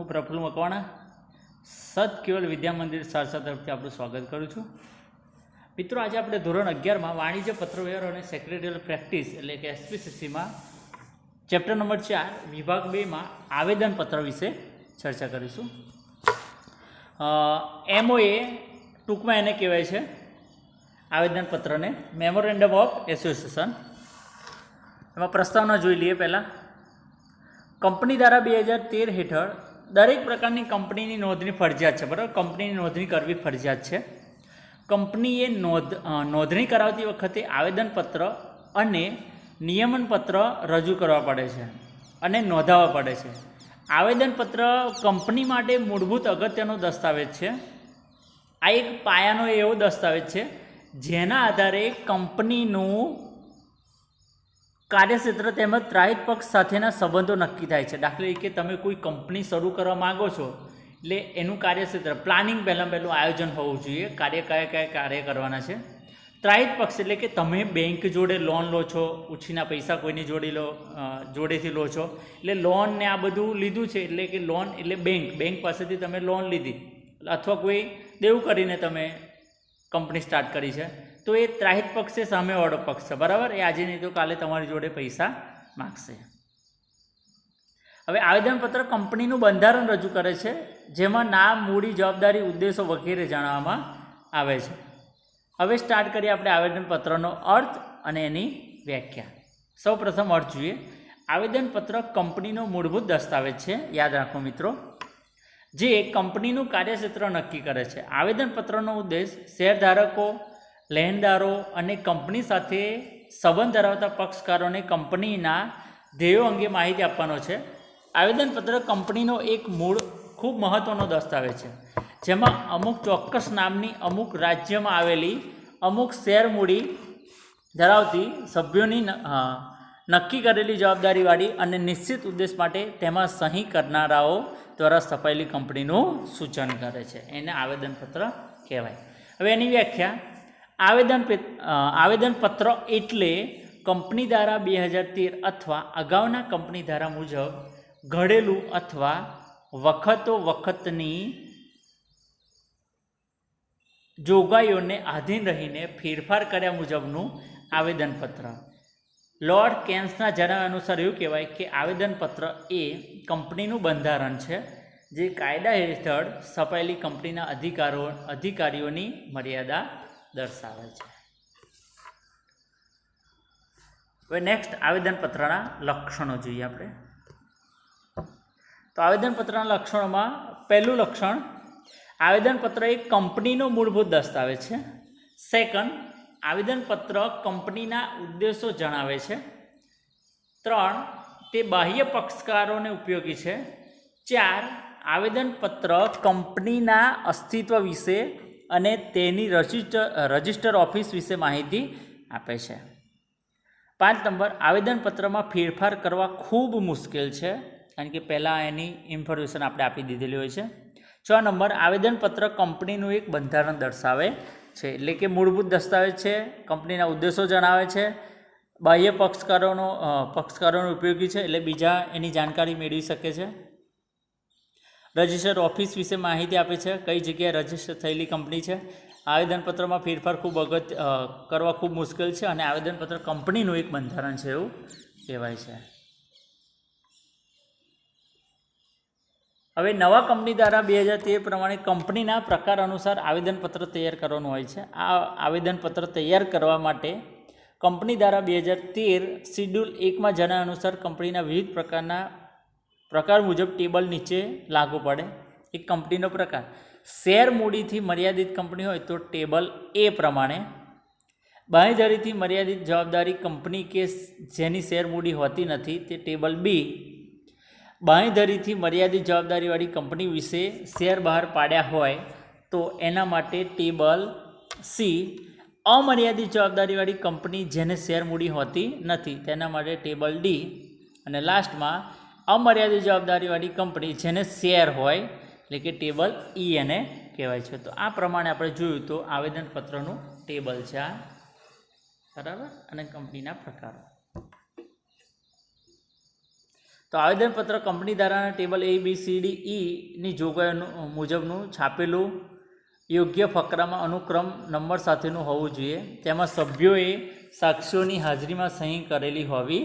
હું પ્રફુલ્લ મકવાણા સત કેવલ વિદ્યા મંદિર સારસા તરફથી આપણું સ્વાગત કરું છું. મિત્રો, આજે આપણે ધોરણ 11માં વાણિજ્ય પત્રવ્યવહાર અને સેક્રેટરીયલ પ્રેક્ટિસ એટલે કે એસપીસીસીમાં ચેપ્ટર નંબર 4 વિભાગ 2માં આવેદનપત્ર વિશે ચર્ચા કરીશું. MOA ટૂંકમાં એને કહેવાય છે આવેદનપત્રને, મેમોરેન્ડમ ઓફ એસોસિએશન. એમાં પ્રસ્તાવના જોઈ લઈએ. પહેલાં કંપની ધારા 2013 હેઠળ દરેક પ્રકારની કંપનીની નોંધણી ફરજિયાત છે. બરાબર, કંપનીની નોંધણી કરવી ફરજિયાત છે. કંપનીએ નોંધણી કરાવતી વખતે આવેદનપત્ર અને નિયમનપત્ર રજૂ કરવા પડે છે અને નોંધાવવા પડે છે. આવેદનપત્ર કંપની માટે મૂળભૂત અગત્યનો દસ્તાવેજ છે. આ એક પાયાનો એવો દસ્તાવેજ છે જેના આધારે કંપનીનું કાર્યક્ષેત્ર તેમજ ત્રાહિત પક્ષ સાથેના સંબંધો નક્કી થાય છે. દાખલા તરીકે તમે કોઈ કંપની શરૂ કરવા માગો છો એટલે એનું કાર્યક્ષેત્ર પ્લાનિંગ પહેલું આયોજન હોવું જોઈએ. કયા કાર્ય કરવાના છે. ત્રાહિત પક્ષ એટલે કે તમે બેંક જોડે લોન લો છો, ઉછીના પૈસા કોઈની જોડેથી લો છો, એટલે લોન ને આ બધું લીધું છે એટલે કે લોન એટલે બેંક પાસેથી તમે લોન લીધી અથવા કોઈ દેવું કરીને તમે કંપની સ્ટાર્ટ કરી છે, તો એ ત્રાહિત પક્ષ છે, સામેવાળો પક્ષ છે. બરાબર, એ આજે નહીં તો કાલે તમારી જોડે પૈસા માગશે. હવે આવેદનપત્ર કંપનીનું બંધારણ રજૂ કરે છે, જેમાં નામ, મૂડી, જવાબદારી, ઉદ્દેશો વગેરે જણાવવામાં આવે છે. હવે સ્ટાર્ટ કરીએ આપણે આવેદનપત્રનો અર્થ અને એની વ્યાખ્યા. સૌ પ્રથમ અર્થ જોઈએ. આવેદનપત્ર કંપનીનો મૂળભૂત દસ્તાવેજ છે, યાદ રાખો મિત્રો, જે કંપનીનું કાર્યક્ષેત્ર નક્કી કરે છે. આવેદનપત્રનો ઉદ્દેશ શેરધારકો, લેણદારો અને કંપની સાથે સંબંધ ધરાવતા પક્ષકારોને કંપનીના ધ્યેયો અંગે માહિતી આપવાનો છે. આવેદનપત્ર કંપનીનો એક મૂળ ખૂબ મહત્ત્વનો દસ્તાવેજ છે, જેમાં અમુક ચોક્કસ નામની અમુક રાજ્યમાં આવેલી અમુક શેર મૂડી ધરાવતી સભ્યોની નક્કી કરેલી જવાબદારીવાળી અને નિશ્ચિત ઉદ્દેશ માટે તેમાં સહી કરનારાઓ દ્વારા સ્થપાયેલી કંપનીનું સૂચન કરે છે. એને આવેદનપત્ર કહેવાય. હવે એની વ્યાખ્યા. આવેદનપત્ર એટલે કંપની ધારા 2013 અથવા અગાઉના કંપની ધારા મુજબ ઘડેલું અથવા વખતોવખતની જોગવાઈઓને આધીન રહીને ફેરફાર કર્યા મુજબનું આવેદનપત્ર. લોર્ડ કેન્સના જણાવ્યા અનુસાર એવું કહેવાય કે આવેદનપત્ર એ કંપનીનું બંધારણ છે, જે કાયદા હેઠળ છપાયેલી કંપનીના અધિકારીઓની મર્યાદા દર્શાવે છે. હવે નેક્સ્ટ આવેદનપત્રના લક્ષણો જોઈએ આપણે. તો આવેદનપત્રના લક્ષણોમાં પહેલું લક્ષણ, આવેદનપત્ર એક કંપનીનો મૂળભૂત દસ્તાવેજ છે. સેકન્ડ, આવેદનપત્ર કંપનીના ઉદ્દેશો જણાવે છે. 3, તે બાહ્ય પક્ષકારોને ઉપયોગી છે. 4, આવેદનપત્ર કંપનીના અસ્તિત્વ વિશે અને તેની રજિસ્ટર ઓફિસ વિશે માહિતી આપે છે. 5 નંબર, આવેદનપત્રમાં ફેરફાર કરવા ખૂબ મુશ્કેલ છે, કારણ કે પહેલાં એની ઇન્ફોર્મેશન આપણે આપી દીધેલી હોય છે. 6 નંબર, આવેદનપત્ર કંપનીનું એક બંધારણ દર્શાવે છે, એટલે કે મૂળભૂત દસ્તાવેજ છે, કંપનીના ઉદ્દેશો જણાવે છે, બાહ્ય પક્ષકારોનો ઉપયોગી છે, એટલે બીજા એની જાણકારી મેળવી શકે છે. રજિસ્ટર ઓફિસ વિશે માહિતી આપે છે, કઈ જગ્યાએ રજિસ્ટર થયેલી કંપની છે. આવેદનપત્રમાં ફેરફાર કરવા ખૂબ મુશ્કેલ છે અને આવેદનપત્ર કંપનીનું એક બંધારણ છે એવું કહેવાય છે. હવે નવા કંપની ધારા 2013 પ્રમાણે કંપનીના પ્રકાર અનુસાર આવેદનપત્ર તૈયાર કરવાનું હોય છે. આ આવેદનપત્ર તૈયાર કરવા માટે કંપની ધારા 2013 શિડ્યુલ 1માં જણાવ્યા અનુસાર કંપનીના વિવિધ પ્રકાર મુજબ ટેબલ નીચે લાગુ પડે. એક કંપનીનો પ્રકાર. શેર મૂડીથી મર્યાદિત કંપની હોય તો ટેબલ A પ્રમાણે. બાંયધરીથી મર્યાદિત જવાબદારી કંપની કે જેની શેર મૂડી હોતી નથી તે ટેબલ B. બાંયધરીથી મર્યાદિત જવાબદારીવાળી કંપની વિશે શેર બહાર પાડ્યા હોય તો એના માટે ટેબલ C. અમર્યાદિત જવાબદારીવાળી કંપની જેને શેર મૂડી હોતી નથી તેના માટે ટેબલ D. અને લાસ્ટમાં અમર્યાદિત જવાબદારીવાળી કંપની જેને શેર હોય એટલે કે ટેબલ E એને કહેવાય છે. તો આ પ્રમાણે આપણે જોયું તો આવેદનપત્રનું ટેબલ છે આ, બરાબર, અને કંપનીના પ્રકારો. તો આવેદનપત્ર કંપની ધારાના ટેબલ ABCDEની જોગવાઈઓ મુજબનું છાપેલું યોગ્ય ફકરામાં અનુક્રમ નંબર સાથેનું હોવું જોઈએ. તેમાં સભ્યોએ સાક્ષીઓની હાજરીમાં સહી કરેલી હોવી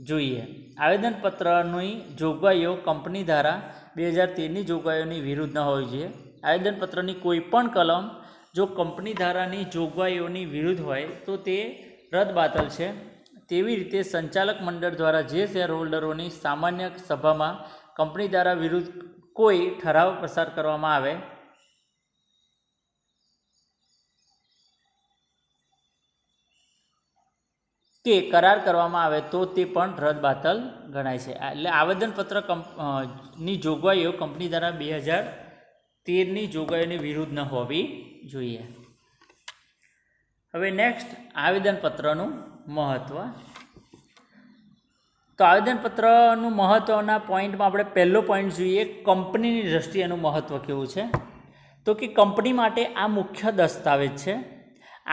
જોઈએ. આવેદનપત્રની જોગવાઈઓ કંપની ધારા 2013ની જોગવાઈઓની વિરુદ્ધ ન હોવી જોઈએ. આવેદનપત્રની કોઈ પણ કલમ જો કંપની ધારાની જોગવાઈઓની વિરુદ્ધ હોય તો તે રદબાતલ છે. તેવી રીતે સંચાલક મંડળ દ્વારા જે શેર હોલ્ડરોની સામાન્ય સભામાં કંપની ધારા વિરુદ્ધ કોઈ ઠરાવ પસાર કરવામાં આવે કે કરાર કરવામાં આવે તો તે પણ રદબાતલ ગણાય છે. એટલે આવેદનપત્ર ની જોગવાઈઓ કંપની ધારા 2013ની જોગવાઈઓની વિરુદ્ધ ન હોવી જોઈએ. હવે નેક્સ્ટ આવેદનપત્રનું મહત્ત્વ. તો આવેદનપત્રનું મહત્ત્વના પોઈન્ટમાં આપણે પહેલો પોઈન્ટ જોઈએ, કંપનીની દ્રષ્ટિએ એનું મહત્ત્વ કેવું છે. તો કે કંપની માટે આ મુખ્ય દસ્તાવેજ છે.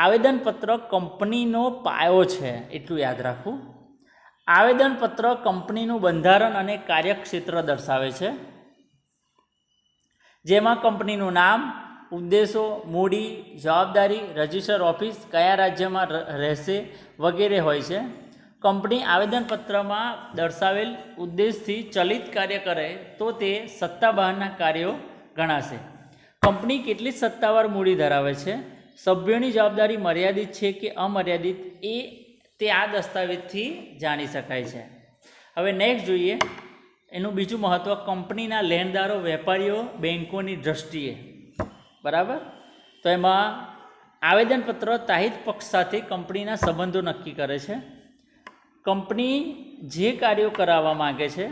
આવેદનપત્ર કંપનીનો પાયો છે, એટલું યાદ રાખવું. આવેદનપત્ર કંપનીનું બંધારણ અને કાર્યક્ષેત્ર દર્શાવે છે, જેમાં કંપનીનું નામ, ઉદ્દેશો, મૂડી, જવાબદારી, રજિસ્ટર ઓફિસ, કયા રાજ્યમાં રહેશે વગેરે હોય છે. કંપની આવેદનપત્રમાં દર્શાવેલ ઉદ્દેશથી ચલિત કાર્ય કરે તો તે સત્તા બહારના કાર્યો ગણાશે. કંપની કેટલી સત્તાવાર મૂડી ધરાવે છે, સભ્યોની જવાબદારી મર્યાદિત છે કે અમર્યાદિત તે આ દસ્તાવેજથી જાણી શકાય છે. હવે નેક્સ્ટ જોઈએ એનું બીજું મહત્ત્વ, કંપનીના લેણદારો, વેપારીઓ, બેન્કોની દ્રષ્ટિએ. બરાબર. તો એમાં આવેદનપત્ર તાહિત પક્ષ સાથે કંપનીના સંબંધો નક્કી કરે છે. કંપની જે કાર્યો કરાવવા માગે છે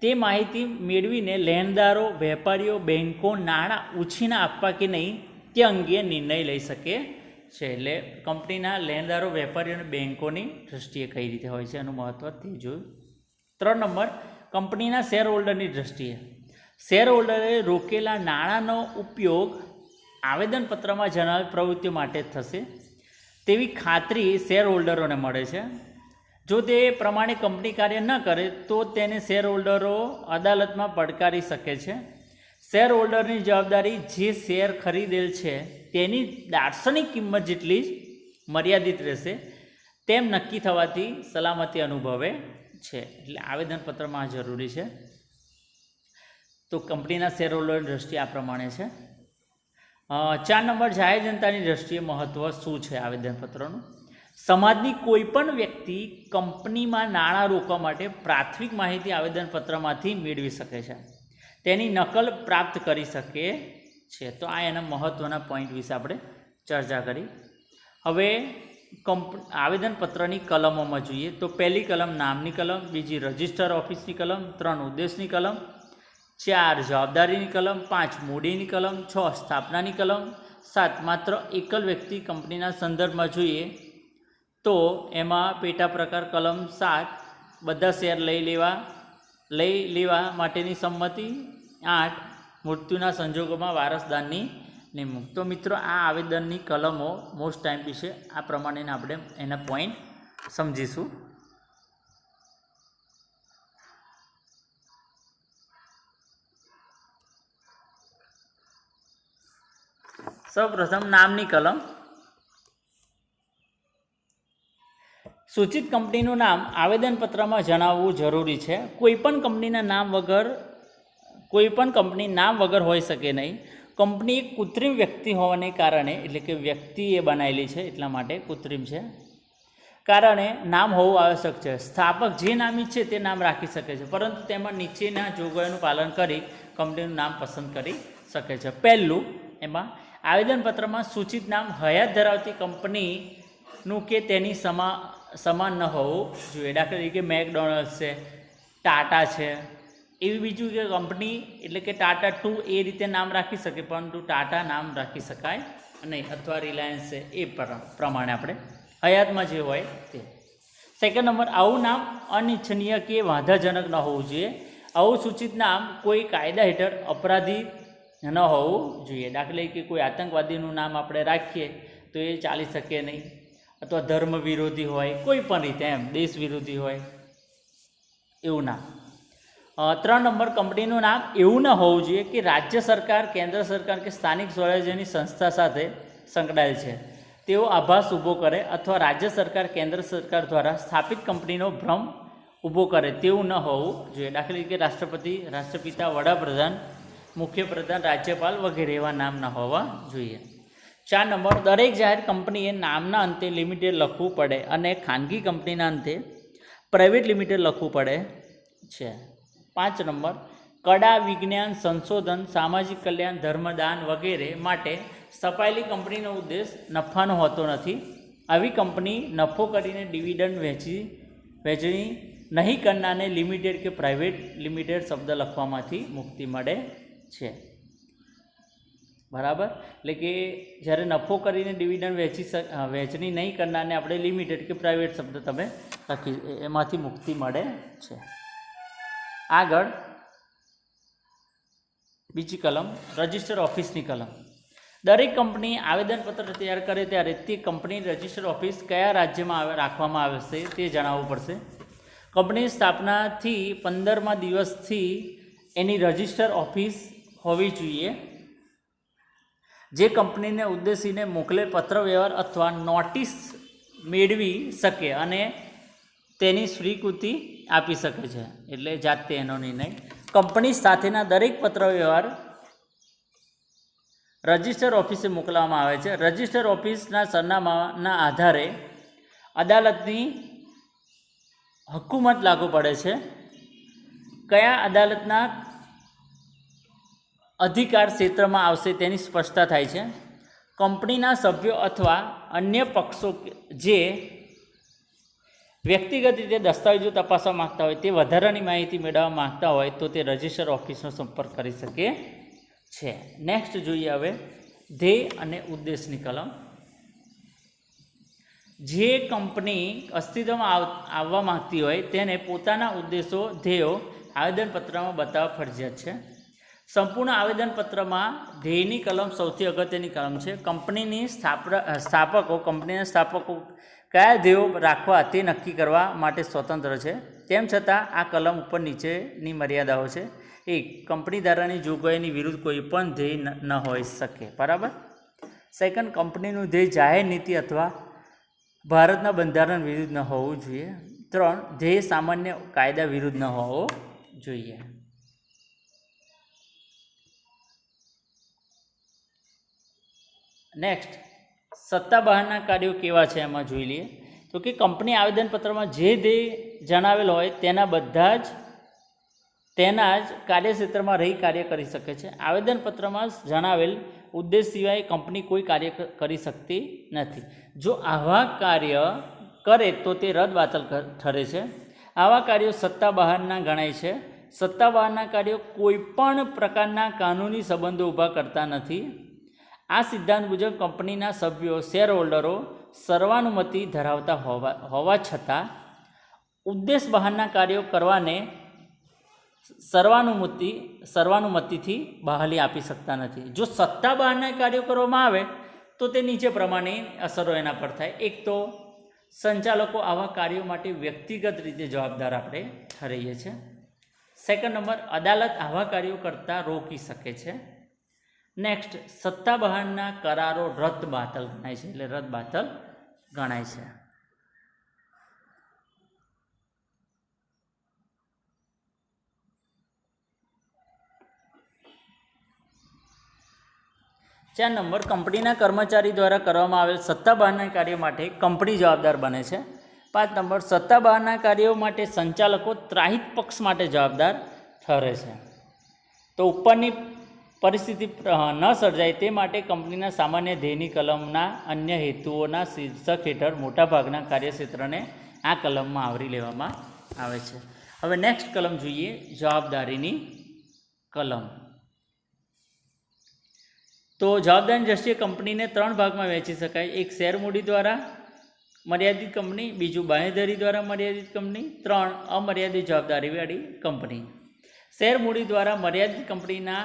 તે માહિતી મેળવીને લેણદારો, વેપારીઓ, બેન્કો નાણાં ઉછીના આપવા કે નહીં તે અંગે નિર્ણય લઈ શકે છે. એટલે કંપનીના લેણદારો, વેપારીઓ અને બેન્કોની દ્રષ્ટિએ કઈ રીતે હોય છે એનું મહત્ત્વ તે જોયું. 3 નંબર, કંપનીના શેર હોલ્ડરની દ્રષ્ટિએ. શેર હોલ્ડરે રોકેલા નાણાંનો ઉપયોગ આવેદનપત્રમાં જણાવેલ પ્રવૃત્તિઓ માટે થશે તેવી ખાતરી શેર હોલ્ડરોને મળે છે. જો તે પ્રમાણે કંપની કાર્ય ન કરે તો તેને શેર હોલ્ડરો અદાલતમાં પડકારી શકે છે. શેર હોલ્ડરની જવાબદારી જે શેર ખરીદેલ છે તેની દાર્શનિક કિંમત જેટલી જ મર્યાદિત રહેશે તેમ નક્કી થવાથી સલામતી અનુભવે છે. એટલે આવેદનપત્રમાં જરૂરી છે. તો કંપનીના શેર હોલ્ડરની દ્રષ્ટિએ આ પ્રમાણે છે. 4 નંબર, જાહેર જનતાની દ્રષ્ટિએ મહત્ત્વ શું છે આવેદનપત્રનું. સમાજની કોઈ પણ વ્યક્તિ કંપનીમાં નાણાં રોકવા માટે પ્રાથમિક માહિતી આવેદનપત્રમાંથી મેળવી શકે છે, તેની નકલ પ્રાપ્ત કરી શકે છે. તો આ એના મહત્ત્વના પોઈન્ટ વિશે આપણે ચર્ચા કરી. હવે આવેદનપત્રની કલમોમાં જોઈએ તો પહેલી કલમ નામની કલમ, બીજી રજિસ્ટર ઓફિસની કલમ, 3 ઉદ્દેશની કલમ, 4 જવાબદારીની કલમ, 5 મૂડીની કલમ, 6 સ્થાપનાની કલમ, 7 માત્ર એકલ વ્યક્તિ કંપનીના સંદર્ભમાં જોઈએ તો એમાં પેટા પ્રકાર કલમ 7 બધા શેર લઈ લેવા માટેની સંમતિ, 8 મૃત્યુના સંજોગોમાં વારસદારની નિમણૂક. તો મિત્રો આ આવેદનની કલમો મોસ્ટ ટાઈમ વિશે આ પ્રમાણે આપણે એના પોઈન્ટ સમજીશું. સૌપ્રથમ નામની કલમ. સૂચિત કંપનીનું નામ આવેદનપત્રમાં જણાવવું જરૂરી છે. કોઈપણ કંપનીના નામ વગર હોઈ શકે નહીં. કંપની એક કૃત્રિમ વ્યક્તિ હોવાને કારણે, એટલે કે વ્યક્તિએ બનાવેલી છે એટલા માટે કૃત્રિમ છે, કારણે નામ હોવું આવશ્યક છે. સ્થાપક જે નામી છે તે નામ રાખી શકે છે, પરંતુ તેમાં નીચેના જોગવાઈઓનું પાલન કરી કંપનીનું નામ પસંદ કરી શકે છે. પહેલું, એમાં આવેદનપત્રમાં સૂચિત નામ હયાત ધરાવતી કંપનીનું કે તેની સમાન ન હોવું જોઈએ. દાખલા તરીકે મેકડોનલ્ડ્સ છે, ટાટા છે, એવી બીજું કે કંપની એટલે કે ટાટા 2 એ રીતે નામ રાખી શકે, પરંતુ ટાટા નામ રાખી શકાય નહીં, અથવા રિલાયન્સ છે એ પ્રમાણે આપણે હયાતમાં જે હોય તે. સેકન્ડ નંબર, આવું નામ અનિચ્છનીય કે વાંધાજનક ન હોવું જોઈએ. આવું સૂચિત નામ કોઈ કાયદા હેઠળ અપરાધી ન હોવું જોઈએ. દાખલા તરીકે કોઈ આતંકવાદીનું નામ આપણે રાખીએ તો એ ચાલી શકે નહીં, અથવા ધર્મ વિરોધી હોય, કોઈ પણ રીતે એમ દેશ વિરોધી હોય એવું નામ. 3 નંબર, કંપનીનું નામ એવું ન હોવું જોઈએ કે રાજ્ય સરકાર, કેન્દ્ર સરકાર કે સ્થાનિક સ્વરાજ્યની સંસ્થા સાથે સંકળાયેલ છે તેવો આભાસ ઊભો કરે અથવા રાજ્ય સરકાર, કેન્દ્ર સરકાર દ્વારા સ્થાપિત કંપનીનો ભ્રમ ઊભો કરે તેવું ન હોવું જોઈએ. દાખલા તરીકે રાષ્ટ્રપતિ, રાષ્ટ્રપિતા, વડાપ્રધાન, મુખ્યપ્રધાન, રાજ્યપાલ વગેરે એવા નામ ન હોવા જોઈએ. 4 નંબર, દરેક જાહેર કંપનીએ નામના અંતે લિમિટેડ લખવું પડે અને ખાનગી કંપનીના અંતે પ્રાઇવેટ લિમિટેડ લખવું પડે છે. 5 નંબર, કળા, વિજ્ઞાન, સંશોધન, સામાજિક કલ્યાણ, ધર્મદાન વગેરે માટે સ્થપાયેલી કંપનીનો ઉદ્દેશ નફાનો હોતો નથી. આવી કંપની નફો કરીને ડિવિડન્ડ વહેંચણી નહીં કરનારને લિમિટેડ કે પ્રાઇવેટ લિમિટેડ શબ્દ લખવામાંથી મુક્તિ મળે છે. બરાબર, એટલે કે જ્યારે નફો કરીને ડિવિડન્ડ વહેંચણી નહીં કરનારને આપણે લિમિટેડ કે પ્રાઇવેટ શબ્દ તમે લખી, એમાંથી મુક્તિ મળે છે. આગળ બીજી કલમ, રજિસ્ટર ઓફિસની કલમ. દરેક કંપની આવેદનપત્ર તૈયાર કરે ત્યારે તે કંપની રજિસ્ટર ઓફિસ કયા રાજ્યમાં રાખવામાં આવશે તે જણાવવું પડશે. કંપની સ્થાપનાથી 15મા દિવસથી એની રજિસ્ટર ઓફિસ હોવી જોઈએ. જે કંપનીને ઉદ્દેશીને મોકલેલ પત્ર વ્યવહાર અથવા નોટિસ મેળવી શકે અને તેની સ્વીકૃતિ આપી શકે છે, એટલે જાતે એનો નિર્ણય. કંપની સાથેના દરેક પત્ર વ્યવહાર રજિસ્ટર ઓફિસે મોકલવામાં આવે છે. રજિસ્ટર ઓફિસના સરનામાના આધારે અદાલતની હુકુમત લાગુ પડે છે. કયા અદાલતના અધિકાર ક્ષેત્રમાં આવશે તેની સ્પષ્ટતા થાય છે. કંપનીના સભ્યો અથવા અન્ય પક્ષો જે વ્યક્તિગત રીતે દસ્તાવેજો તપાસવા માગતા હોય, તે વધારાની માહિતી મેળવવા માગતા હોય તો તે રજિસ્ટર ઓફિસનો સંપર્ક કરી શકે છે. નેક્સ્ટ જોઈએ હવે ધ્યેય અને ઉદ્દેશની કલમ. જે કંપની અસ્તિત્વમાં આવવા માગતી હોય તેને પોતાના ઉદ્દેશો, ધ્યેયો આવેદનપત્રમાં બતાવવા ફરજિયાત છે. સંપૂર્ણ આવેદનપત્રમાં ધ્યેયની કલમ સૌથી અગત્યની કલમ છે. કંપનીના સ્થાપકો કયા ધ્યેયો રાખવા તે નક્કી કરવા માટે સ્વતંત્ર છે. તેમ છતાં આ કલમ ઉપર નીચેની મર્યાદાઓ છે. 1. કંપની ધારાની જોગવાઈની વિરુદ્ધ કોઈ પણ ધ્યેય ન હોઈ શકે. બરાબર. 2. કંપનીનું ધ્યેય જાહેર નીતિ અથવા ભારતના બંધારણ વિરુદ્ધ ન હોવું જોઈએ. 3. ધ્યેય સામાન્ય કાયદા વિરુદ્ધ ન હોવો જોઈએ. નેક્સ્ટ, સત્તા બહારના કાર્યો કેવા છે એમાં જોઈ લઈએ. તો કે કંપની આવેદનપત્રમાં જે ધ્યેય જણાવેલ હોય તેના જ કાર્યક્ષેત્રમાં રહી કાર્ય કરી શકે છે. આવેદનપત્રમાં જણાવેલ ઉદ્દેશ સિવાય કંપની કોઈ કાર્ય કરી શકતી નથી. જો આવા કાર્ય કરે તો તે રદબાતલ ઠરે છે. આવા કાર્યો સત્તા બહારના ગણાય છે. સત્તા બહારના કાર્યો કોઈપણ પ્રકારના કાનૂની સંબંધો ઊભા કરતા નથી. આ સિદ્ધાંત મુજબ કંપનીના સભ્યો, શેર હોલ્ડરો સર્વાનુમતિ ધરાવતા હોવા છતાં ઉદ્દેશ બહારના કાર્યો કરવાને સર્વાનુમતિથી બહાલી આપી શકતા નથી. જો સત્તા બહારના કાર્યો કરવામાં આવે તો તે નીચે પ્રમાણે અસરો એના પર થાય. 1 તો સંચાલકો આવા કાર્યો માટે વ્યક્તિગત રીતે જવાબદાર આપણે ઠરીએ છીએ. 2 નંબર, અદાલત આવા કાર્યો કરતાં રોકી શકે છે. નેક્સ્ટ, સત્તા બહારના કરારો રદબાતલ ગણાય છે, એટલે રદબાતલ ગણાય છે. ચાર નંબર, કંપનીના કર્મચારી દ્વારા કરવામાં આવેલ સત્તા બહારના કાર્યો માટે કંપની જવાબદાર બને છે. 5 નંબર, સત્તા બહારના કાર્યો માટે સંચાલકો ત્રાહિત પક્ષ માટે જવાબદાર ઠરે છે. તો ઉપરની પરિસ્થિતિ ન સર્જાય તે માટે કંપનીના સામાન્ય ધ્યેયની કલમના અન્ય હેતુઓના શીર્ષક હેઠળ મોટાભાગના કાર્યક્ષેત્રને આ કલમમાં આવરી લેવામાં આવે છે. હવે નેક્સ્ટ કલમ જોઈએ, જવાબદારીની કલમ. તો જવાબદારીની દ્રષ્ટિએ કંપનીને 3 ભાગમાં વહેંચી શકાય. 1 શેર મૂડી દ્વારા મર્યાદિત કંપની, 2 બાંહેધરી દ્વારા મર્યાદિત કંપની, 3 અમર્યાદિત જવાબદારીવાળી કંપની. શેર મૂડી દ્વારા મર્યાદિત કંપનીના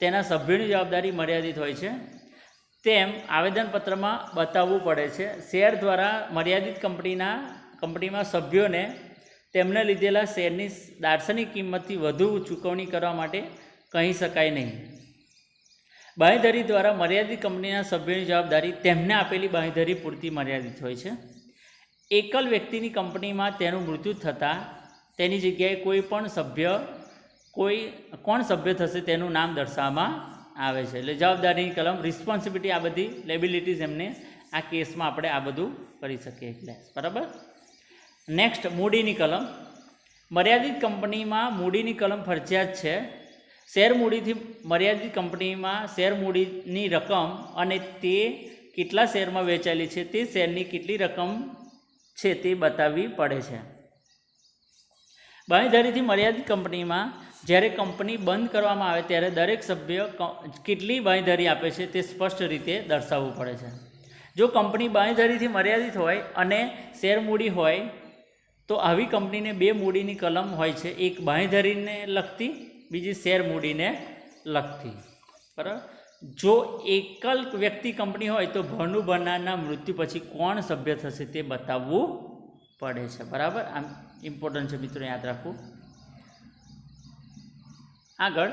તેના સભ્યોની જવાબદારી મર્યાદિત હોય છે તેમ આવેદનપત્રમાં બતાવવું પડે છે. શેર દ્વારા મર્યાદિત કંપનીમાં સભ્યોને તેમને લીધેલા શેરની દાર્શનિક કિંમતથી વધુ ચૂકવણી કરવા માટે કહી શકાય નહીં. બાંયધરી દ્વારા મર્યાદિત કંપનીના સભ્યોની જવાબદારી તેમને આપેલી બાંયધરી પૂરતી મર્યાદિત હોય છે. એકલ વ્યક્તિની કંપનીમાં તેનું મૃત્યુ થતાં તેની જગ્યાએ કોણ સભ્ય થશે તેનું નામ દર્શાવવામાં આવે છે. એટલે જવાબદારીની કલમ, રિસ્પોન્સિબિલિટી, આ બધી લેબિલિટીઝ એમને આ કેસમાં આપણે આ બધું કરી શકીએ. એટલે બરાબર. નેક્સ્ટ, મૂડીની કલમ. મર્યાદિત કંપનીમાં મૂડીની કલમ ફરજિયાત છે. શેર મૂડીથી મર્યાદિત કંપનીમાં શેર મૂડીની રકમ અને તે કેટલા શેરમાં વેચાયેલી છે તે શેરની કેટલી રકમ છે તે બતાવવી પડે છે. બાંયધરીથી મર્યાદિત કંપનીમાં જ્યારે કંપની બંધ કરવામાં આવે ત્યારે દરેક સભ્ય કેટલી બાંયધરી આપે છે તે સ્પષ્ટ રીતે દર્શાવવું પડે છે. જો કંપની બાંયધરીથી મર્યાદિત હોય અને શેર મૂડી હોય તો આવી કંપનીને બે મૂડીની કલમ હોય છે, એક બાંયધરીને લગતી, બીજી શેર મૂડીને લગતી. બરાબર. જો એકલ વ્યક્તિ કંપની હોય તો ભરનું ભરનારના મૃત્યુ પછી કોણ સભ્ય થશે તે બતાવવું પડે છે. બરાબર. આમ ઇમ્પોર્ટન્ટ છે મિત્રો, યાદ રાખવું. આગળ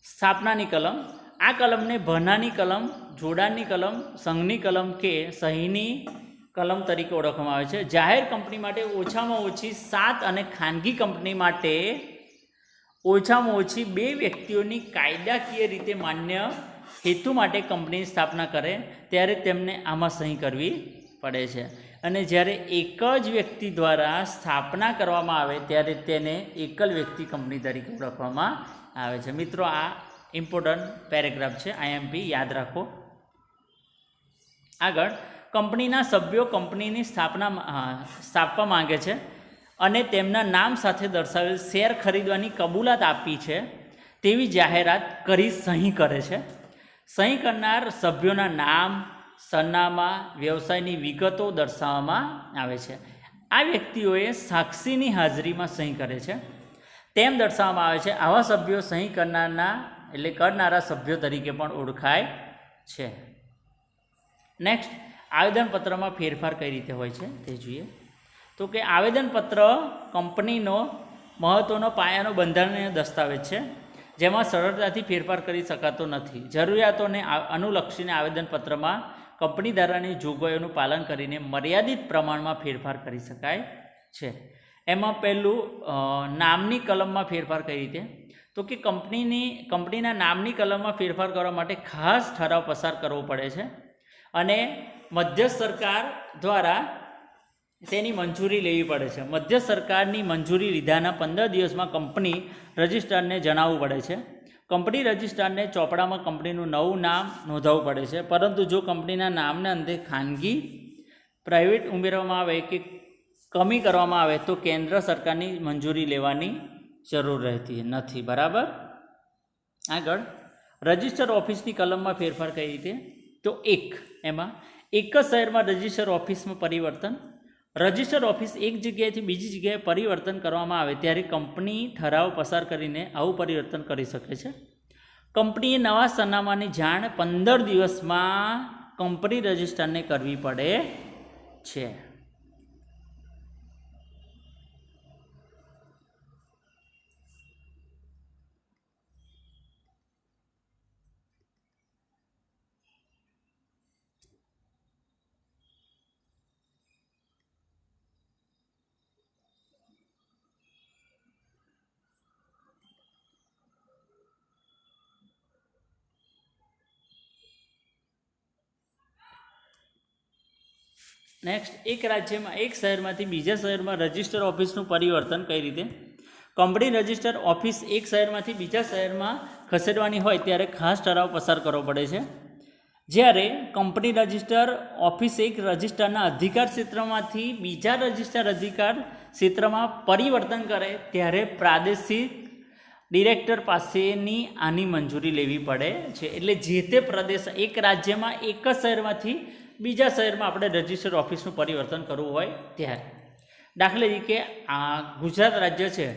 સ્થાપનાની કલમ. આ કલમને ભરનાની કલમ, જોડાણની કલમ, સંઘની કલમ કે સહીની કલમ તરીકે ઓળખવામાં આવે છે. જાહેર કંપની માટે ઓછામાં ઓછી 7 અને ખાનગી કંપની માટે ઓછામાં ઓછી 2 વ્યક્તિઓની કાયદાકીય રીતે માન્ય હેતુ માટે કંપનીની સ્થાપના કરે ત્યારે તેમને આમાં સહી કરવી પડે છે. અને જ્યારે એક જ વ્યક્તિ દ્વારા સ્થાપના કરવામાં આવે ત્યારે તેને એકલ વ્યક્તિ કંપની તરીકે ઓળખવામાં આવે છે. મિત્રો, આ ઇમ્પોર્ટન્ટ પેરેગ્રાફ છે, આઈએમપી યાદ રાખો. આગળ, કંપનીના સભ્યો કંપનીની સ્થાપવા માંગે છે અને તેમના નામ સાથે દર્શાવેલ શેર ખરીદવાની કબૂલાત આપી છે તેવી જાહેરાત કરી સહી કરે છે. સહી કરનાર સભ્યોના નામ, સરનામા, વ્યવસાયની વિગતો દર્શાવવામાં આવે છે. આ વ્યક્તિઓએ સાક્ષીની હાજરીમાં સહી કરે છે તેમ દર્શાવવામાં આવે છે. આવા સભ્યો સહી કરનારા સભ્યો તરીકે પણ ઓળખાય છે. નેક્સ્ટ, આવેદનપત્રમાં ફેરફાર કઈ રીતે હોય છે તે જોઈએ. તો કે આવેદનપત્ર કંપનીનો મહત્ત્વનો પાયાનો બંધારણીય દસ્તાવેજ છે જેમાં સરળતાથી ફેરફાર કરી શકાતો નથી. જરૂરિયાતોને અનુલક્ષીને આવેદનપત્રમાં કંપની ધારાની જોગવાઈઓનું પાલન કરીને મર્યાદિત પ્રમાણમાં ફેરફાર કરી શકાય છે. એમાં પહેલું નામની કલમમાં ફેરફાર કઈ રીતે? તો કે કંપનીના નામની કલમમાં ફેરફાર કરવા માટે ખાસ ઠરાવ પસાર કરવો પડે છે અને મધ્યસ્થ સરકાર દ્વારા તેની મંજૂરી લેવી પડે છે. મધ્યસ્થ સરકારની મંજૂરી લીધાના 15 દિવસમાં કંપની રજિસ્ટ્રારને જણાવવું પડે છે. કંપની રજિસ્ટ્રારને ચોપડામાં કંપનીનું નવું નામ નોંધાવવું પડે છે. પરંતુ જો કંપનીના નામને અંતે ખાનગી, પ્રાઇવેટ ઉમેરવામાં આવે કે કમી કરવામાં આવે તો કેન્દ્ર સરકારની મંજૂરી લેવાની જરૂર રહેતી નથી. બરાબર. આગળ, રજિસ્ટર ઓફિસની કલમમાં ફેરફાર કઈ રીતે? તો એમાં એક જ શહેરમાં રજિસ્ટર ઓફિસમાં પરિવર્તન. રજિસ્ટર ઓફિસ એક જગ્યાએથી બીજી જગ્યાએ પરિવર્તન કરવામાં આવે ત્યારે કંપની ઠરાવ પસાર કરીને આવું પરિવર્તન કરી શકે છે. કંપનીએ નવા સરનામાની જાણ 15 દિવસમાં કંપની રજિસ્ટ્રારને કરવી પડે છે. નેક્સ્ટ, એક રાજ્યમાં એક શહેરમાંથી બીજા શહેરમાં રજિસ્ટર ઓફિસનું પરિવર્તન કઈ રીતે? કંપની રજિસ્ટર ઓફિસ એક શહેરમાંથી બીજા શહેરમાં ખસેડવાની હોય ત્યારે ખાસ ઠરાવ પસાર કરવો પડે છે. જ્યારે કંપની રજિસ્ટર ઓફિસ એક રજિસ્ટરના અધિકાર ક્ષેત્રમાંથી બીજા રજિસ્ટર અધિકાર ક્ષેત્રમાં પરિવર્તન કરે ત્યારે પ્રાદેશિક ડિરેક્ટર પાસેની આની મંજૂરી લેવી પડે છે. એટલે જે તે પ્રદેશ, એક રાજ્યમાં એક જ શહેરમાંથી બીજા શહેરમાં આપણે રજિસ્ટર ઓફિસનું પરિવર્તન કરવું હોય ત્યારે. દાખલા તરીકે આ ગુજરાત રાજ્ય છે,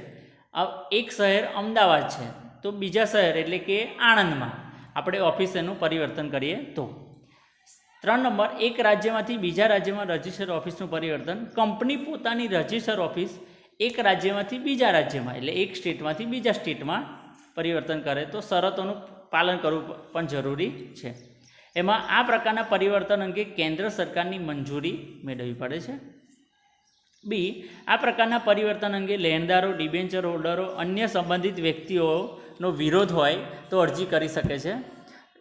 એક શહેર અમદાવાદ છે તો બીજા શહેર એટલે કે આણંદમાં આપણે ઓફિસ એનું પરિવર્તન કરીએ તો 3 નંબર, એક રાજ્યમાંથી બીજા રાજ્યમાં રજિસ્ટર ઓફિસનું પરિવર્તન. કંપની પોતાની રજિસ્ટર ઓફિસ એક રાજ્યમાંથી બીજા રાજ્યમાં એટલે એક સ્ટેટમાંથી બીજા સ્ટેટમાં પરિવર્તન કરે તો શરતોનું પાલન કરવું પણ જરૂરી છે. એમાં આ પ્રકારના પરિવર્તન અંગે કેન્દ્ર સરકારની મંજૂરી મેળવવી પડે છે. બી, આ પ્રકારના પરિવર્તન અંગે લેણદારો, ડિબેન્ચર હોલ્ડરો, અન્ય સંબંધિત વ્યક્તિઓનો વિરોધ હોય તો અરજી કરી શકે છે.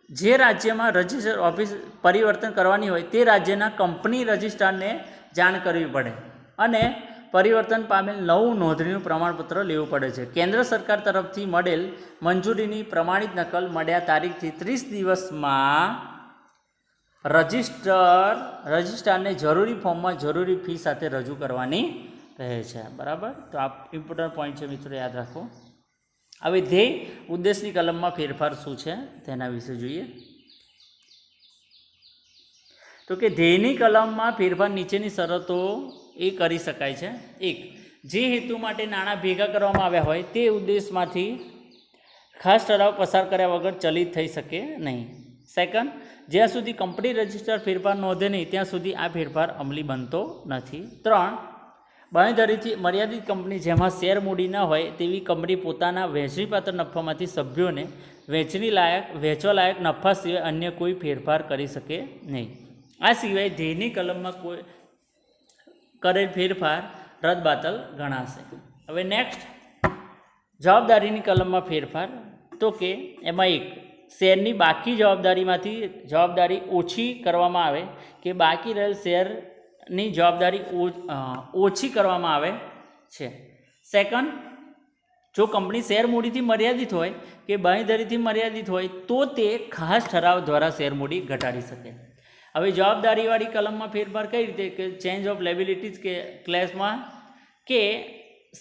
જે રાજ્યમાં રજિસ્ટર ઓફિસ પરિવર્તન કરવાની હોય તે રાજ્યના કંપની રજિસ્ટ્રારને જાણ કરવી પડે અને પરિવર્તન પામેલ નવું નોંધણીનું પ્રમાણપત્ર લેવું પડે છે. કેન્દ્ર સરકાર તરફથી મળેલ મંજૂરીની પ્રમાણિત નકલ મળ્યા તારીખથી 30 દિવસમાં રજિસ્ટ્રારને જરૂરી ફોર્મમાં જરૂરી ફી સાથે રજૂ કરવાની રહે છે. બરાબર, તો આ ઇમ્પોર્ટન્ટ પોઈન્ટ છે મિત્રો, યાદ રાખો. હવે ધ્યેય ઉદ્દેશની કલમમાં ફેરફાર શું છે તેના વિશે જોઈએ. તો કે ધ્યેયની કલમમાં ફેરફાર નીચેની શરતો એ કરી શકાય છે. 1, જે હેતુ માટે નાણાં ભેગા કરવામાં આવ્યા હોય તે ઉદ્દેશમાંથી ખાસ ઠરાવ પસાર કર્યા વગર ચલિત થઈ શકે નહીં. 2, જ્યાં સુધી કંપની રજિસ્ટર ફેરફાર નોંધે નહીં ત્યાં સુધી આ ફેરફાર અમલી બનતો નથી. 3, બાંયધરીથી મર્યાદિત કંપની જેમાં શેર મૂડી ન હોય તેવી કંપની પોતાના વહેંચણીપાત્ર નફામાંથી સભ્યોને વહેંચવા લાયક નફા સિવાય અન્ય કોઈ ફેરફાર કરી શકે નહીં. આ સિવાય ધ્યેયની કલમમાં કોઈ કરેલ ફેરફાર રદબાતલ ગણાશે. હવે નેક્સ્ટ, જવાબદારીની કલમમાં ફેરફાર. તો કે એમાં 1, શેરની બાકી જવાબદારીમાંથી જવાબદારી ઓછી કરવામાં આવે કે બાકી રહેલ શેરની જવાબદારી ઓછી કરવામાં આવે છે. 2, જો કંપની શેર મૂડીથી મર્યાદિત હોય કે બાંયધરીથી મર્યાદિત હોય તો તે ખાસ ઠરાવ દ્વારા શેર મૂડી ઘટાડી શકે. હવે જવાબદારીવાળી કલમમાં ફેરફાર કઈ રીતે કે ચેન્જ ઓફ લેબિલિટીઝ કે ક્લેસમાં કે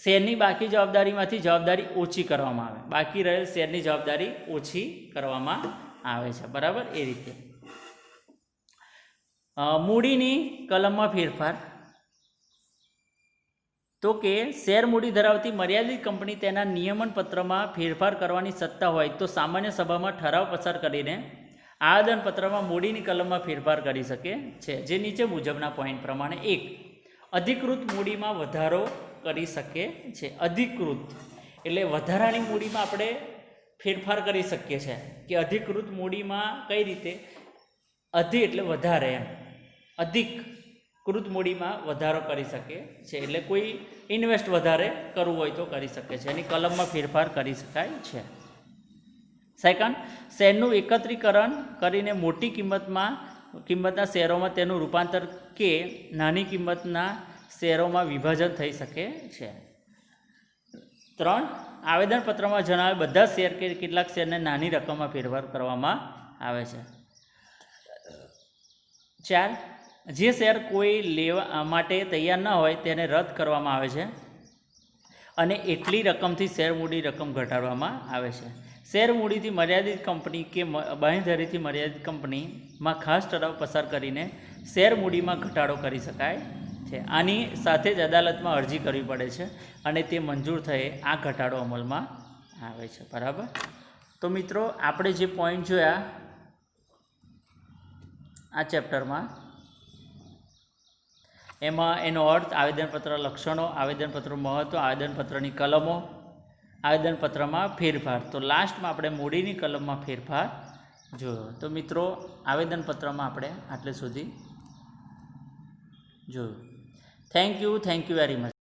શેરની બાકી જવાબદારીમાંથી જવાબદારી ઓછી કરવામાં આવે, બાકી રહેલ શેરની જવાબદારી ઓછી કરવામાં આવે છે. બરાબર, એ રીતે. મૂડીની કલમમાં ફેરફાર. તો કે શેર મૂડી ધરાવતી મર્યાદિત કંપની તેના નિયમન પત્રમાં ફેરફાર કરવાની સત્તા હોય તો સામાન્ય સભામાં ઠરાવ પસાર કરીને આવેદનપત્રમાં મૂડીની કલમમાં ફેરફાર કરી શકે છે, જે નીચે મુજબના પોઈન્ટ પ્રમાણે. 1, અધિકૃત મૂડીમાં વધારો કરી શકે છે. અધિકૃત એટલે વધારાની મૂડીમાં આપણે ફેરફાર કરી શકીએ છીએ કે અધિકૃત મૂડીમાં કઈ રીતે, અધિ એટલે વધારે, એમ અધિકૃત મૂડીમાં વધારો કરી શકે છે એટલે કોઈ ઇન્વેસ્ટ વધારે કરવું હોય તો કરી શકે છે, એની કલમમાં ફેરફાર કરી શકાય છે. 2, શેરનું એકત્રીકરણ કરીને મોટી કિંમતના શેરોમાં તેનું રૂપાંતર કે નાની કિંમતના શેરોમાં વિભાજન થઈ શકે છે. 3, આવેદનપત્રમાં જણાવેલ બધા શેર કે કેટલાક શેરને નાની રકમમાં ફેરફાર કરવામાં આવે છે. 4, જે શેર કોઈ લેવા માટે તૈયાર ન હોય તેને રદ કરવામાં આવે છે અને એટલી રકમથી શેર મૂડી રકમ ઘટાડવામાં આવે છે. શેર મૂડીથી મર્યાદિત કંપની કે બાંયધરીથી મર્યાદિત કંપનીમાં ખાસ ઠરાવ પસાર કરીને શેર મૂડીમાં ઘટાડો કરી શકાય છે. આની સાથે જ અદાલતમાં અરજી કરવી પડે છે અને તે મંજૂર થયે આ ઘટાડો અમલમાં આવે છે. બરાબર, તો મિત્રો આપણે જે પોઈન્ટ જોયા આ ચેપ્ટરમાં એમાં એનો અર્થ, આવેદનપત્ર લક્ષણો, આવેદનપત્રનું મહત્ત્વ, આવેદનપત્રની કલમો, આવેદનપત્રમાં ફેરફાર. તો લાસ્ટમાં આપણે મૂડીની કલમમાં ફેરફાર જોયો. તો મિત્રો આવેદનપત્રમાં આપણે આટલે સુધી જોયું. Thank you very much.